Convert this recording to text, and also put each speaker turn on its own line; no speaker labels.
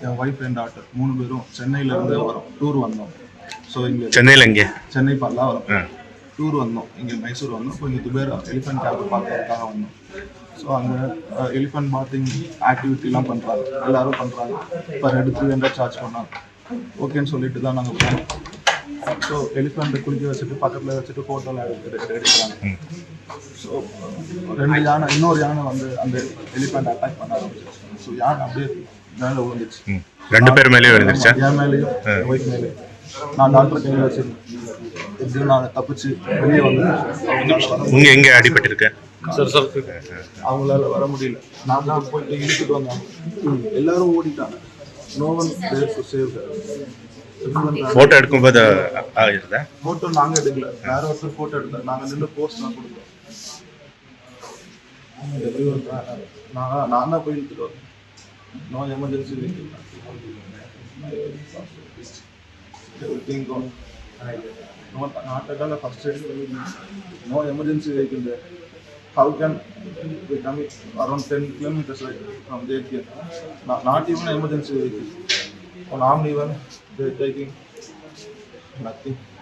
N wife and daughter 3 பேரும் சென்னையிலேருந்து வரோம், டூர் வந்தோம். ஸோ இங்கே
சென்னையில் எங்கே?
சென்னை பல்லாவரம் டூர் வந்தோம். இங்கே மைசூர் வந்தோம். ஸோ இங்கே துபேர் எலிஃபென்ட் கேம்ப் பார்க்கறதுக்காக வந்தோம். ஸோ அங்கே எலிஃபென்ட் பாத்திங் ஆக்டிவிட்டிலாம் பண்ணுறாங்க, எல்லோரும் பண்ணுறாங்க. பர் ஹெட் 300 சார்ஜ் பண்ணாங்க. ஓகேன்னு சொல்லிட்டு தான் நாங்கள் போனோம். ஸோ எலிஃபெண்ட்டை குளிக்க வச்சுட்டு பக்கத்தில் வச்சுட்டு ஃபோட்டோலாம் எடுக்கிறாங்க. ஸோ 2 யானை, இன்னொரு யானை வந்து அந்த எலிஃபெண்ட் அட்டாக் பண்ண ஆரம்பிச்சிச்சு. ஸோ யானை அப்படியே மேலே விழுந்துச்சு.
2 பேர் மேலேயும் விழுந்துருச்சா?
என் மேலேயும் ஒய்ஃப் மேலேயும். நான் டாக்டர் கையில் வச்சிருந்தேன். எப்படியும் நான் தப்பிச்சு வெளியே வந்து
எங்கே அடிபட்டிருக்கேன்?
அவங்களால வர முடியல. நான் தான் போயிட்டு இழுத்துட்டு வந்தாங்க. எல்லாரும் ஓடிட்டாங்க. No one there to save her.
Photo எடுக்கும்போது ஆகிருந்தா?
ஃபோட்டோ நாங்கள் எடுக்கல, வேற ஒருத்தர் ஃபோட்டோ எடுத்தார். நாங்கள் நின்று போஸ்ட்லாம் கொடுத்தோம். நான் தான் போய் இழுத்துட்டு வரேன். No emergency vehicle. everything gone. Not at all a first aid. No emergency vehicle there. How can we come around 10 kilometers right from there here? Not even an emergency vehicle. On armed even, they're taking nothing.